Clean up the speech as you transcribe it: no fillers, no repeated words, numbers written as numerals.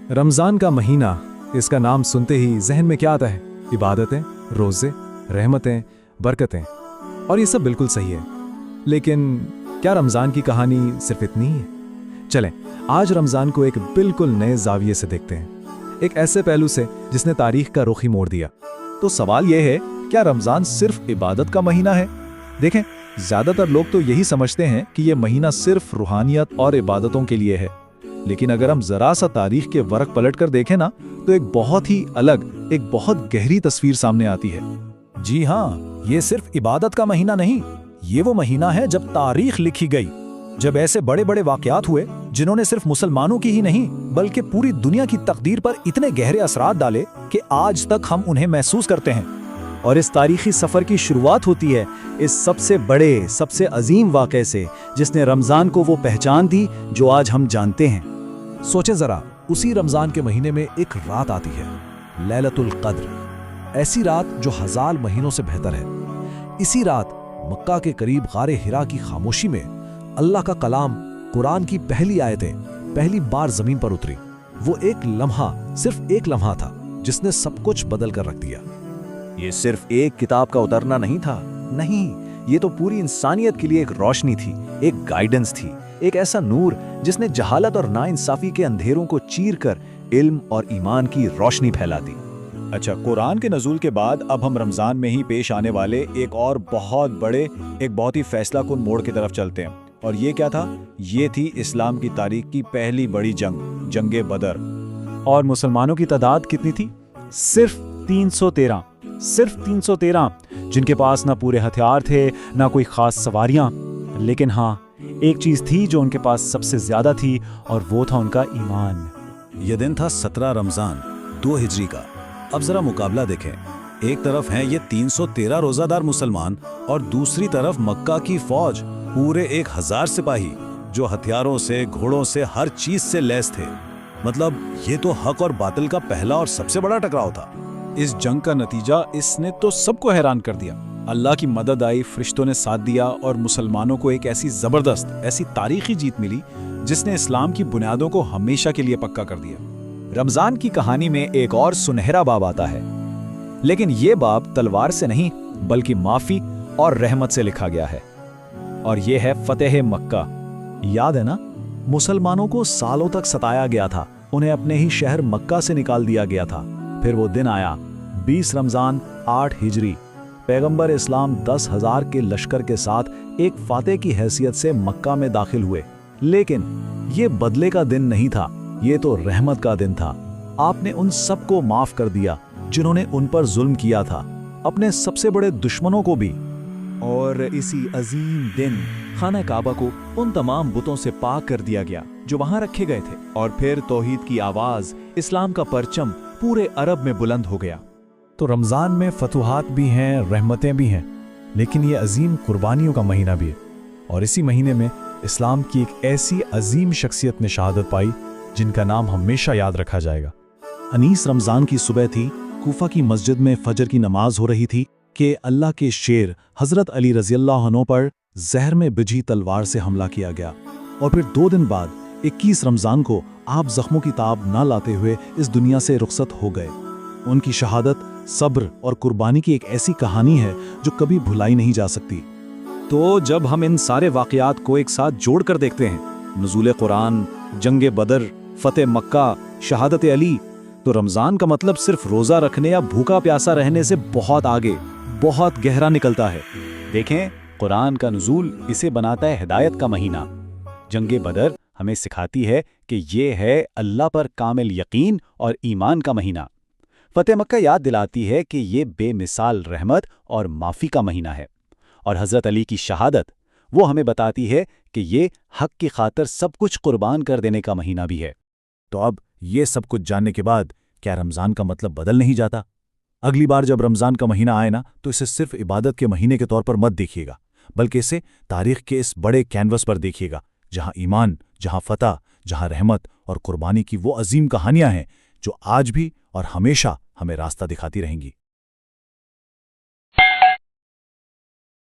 रमज़ान का महीना, इसका नाम सुनते ही जहन में क्या आता है? इबादतें, रोज़े, रहमतें, बरकतें। और ये सब बिल्कुल सही है, लेकिन क्या रमज़ान की कहानी सिर्फ इतनी ही है? चलें, आज रमज़ान को एक बिल्कुल नए ज़ाविये से देखते हैं, एक ऐसे पहलू से जिसने तारीख का रुख ही मोड़ दिया। तो सवाल यह है, क्या रमज़ान सिर्फ इबादत का महीना है? देखें, ज़्यादातर लोग तो यही समझते हैं कि यह महीना सिर्फ रूहानियत और इबादतों के लिए है। लेकिन अगर हम जरा सा तारीख के वरक पलट कर देखें ना, तो एक बहुत ही अलग, एक बहुत गहरी तस्वीर सामने आती है। जी हाँ, ये सिर्फ इबादत का महीना नहीं, ये वो महीना है जब तारीख लिखी गई, जब ऐसे बड़े बड़े वाकयात हुए जिन्होंने सिर्फ मुसलमानों की ही नहीं बल्कि पूरी दुनिया की तकदीर पर इतने गहरे असरात डाले कि आज तक हम उन्हें महसूस करते हैं। और इस तारीखी सफर की शुरुआत होती है इस सबसे बड़े, सबसे अजीम वाक़े से, जिसने रमज़ान को वो पहचान दी जो आज हम जानते हैं। सोचे जरा, उसी रमज़ान के महीने में एक रात आती है, लैलतुल क़द्र, ऐसी रात जो हजार महीनों से बेहतर है। इसी रात मक्का के करीब गारे हिरा की खामोशी में अल्लाह का कलाम, कुरान की पहली आयतें पहली बार जमीन पर उतरी। वो एक लम्हा, सिर्फ एक लम्हा था जिसने सब कुछ बदल कर रख दिया। ये सिर्फ एक किताब का उतरना नहीं था, नहीं, ये तो पूरी इंसानियत के लिए एक रोशनी थी, एक गाइडेंस थी, एक ऐसा नूर जिसने जहालत और नाइंसाफी के अंधेरों को चीर कर इल्म और ईमान की रोशनी फैला दी। अच्छा, कुरान के नज़ूल के बाद अब हम रमज़ान में ही पेश आने वाले एक और बहुत बड़े, एक बहुत ही फैसला कुन मोड़ की तरफ चलते हैं। और ये क्या था? ये थी इस्लाम की तारीख की पहली बड़ी जंग, जंगे बदर। और मुसलमानों की तादाद कितनी थी? सिर्फ 313, सिर्फ 313, जिनके पास ना पूरे हथियार थे, ना कोई खास सवारियां। लेकिन हाँ, एक चीज थी जो उनके पास सबसे ज्यादा थी, और वो था उनका ईमान। यह दिन था 17 रमज़ान 2 हिजरी का। अब जरा मुकाबला देखें, एक तरफ हैं ये 313 रोजादार मुसलमान और दूसरी तरफ मक्का की फौज, पूरे 1000 सिपाही जो हथियारों से, घोड़ों से, हर चीज से लैस थे। मतलब ये तो हक और बातिल का पहला और सबसे बड़ा टकराव था। इस जंग का नतीजा, इसने तो सबको हैरान कर दिया। अल्लाह की मदद आई, फरिश्तों ने साथ दिया और मुसलमानों को एक ऐसी जबरदस्त, ऐसी तारीखी जीत मिली जिसने इस्लाम की बुनियादों को हमेशा के लिए पक्का कर दिया। रमजान की कहानी में एक और सुनहरा बाब आता है, लेकिन ये बाब तलवार से नहीं बल्कि माफी और रहमत से लिखा गया है, और ये है फतेह मक्का। याद है ना, मुसलमानों को सालों तक सताया गया था, उन्हें अपने ही शहर मक्का से निकाल दिया गया था। फिर वो दिन आया, 20 रमजान 8 हिजरी, पैगंबर इस्लाम 10,000 के लश्कर के साथ एक फातेह की हैसियत से मक्का में दाखिल हुए। लेकिन ये बदले का दिन नहीं था, ये तो रहमत का दिन था। आपने उन सबको माफ कर दिया जिन्होंने उन पर जुल्म किया था, अपने सबसे बड़े दुश्मनों को भी। और इसी अजीम दिन खाना काबा को उन तमाम बुतों से पाक कर दिया गया जो वहां रखे गए थे, और फिर तौहीद की आवाज, इस्लाम का परचम पूरे अरब में बुलंद हो गया। तो रमज़ान में फतुहात भी हैं, रहमतें भी हैं, लेकिन ये अजीम कुर्बानियों का महीना भी है। और इसी महीने में इस्लाम की एक ऐसी अजीम शख्सियत ने शहादत पाई जिनका नाम हमेशा याद रखा जाएगा। 19 रमज़ान की सुबह थी, कूफा की मस्जिद में फजर की नमाज हो रही थी कि अल्लाह के शेर हज़रत अली रज़ियल्लाहु अन्हु पर जहर में बिझी तलवार से हमला किया गया। और फिर 2 दिन बाद 21 रमज़ान को आप जख्मों की ताब ना लाते हुए इस दुनिया से रुखसत हो गए। उनकी शहादत सब्र और कुर्बानी की एक ऐसी कहानी है जो कभी भुलाई नहीं जा सकती। तो जब हम इन सारे वाकयात को एक साथ जोड़ कर देखते हैं, नुज़ूल कुरान, जंगे बदर, फतेह मक्का, शहादत अली, तो रमज़ान का मतलब सिर्फ रोज़ा रखने या भूखा प्यासा रहने से बहुत आगे, बहुत गहरा निकलता है। देखें, कुरान का नुज़ूल इसे बनाता है हिदायत का महीना। जंगे बदर हमें सिखाती है कि ये है अल्लाह पर कामिल यकीन और ईमान का महीना। फतेह मक्का याद दिलाती है कि ये बेमिसाल रहमत और माफ़ी का महीना है। और हज़रत अली की शहादत, वो हमें बताती है कि ये हक की खातिर सब कुछ कुर्बान कर देने का महीना भी है। तो अब ये सब कुछ जानने के बाद क्या रमज़ान का मतलब बदल नहीं जाता? अगली बार जब रमज़ान का महीना आए ना, तो इसे सिर्फ इबादत के महीने के तौर पर मत देखिएगा, बल्कि इसे तारीख के इस बड़े कैनवस पर देखिएगा, जहां ईमान, जहां फतह, जहां रहमत और कुर्बानी की वो अजीम कहानियां हैं जो आज भी और हमेशा हमें रास्ता दिखाती रहेंगी।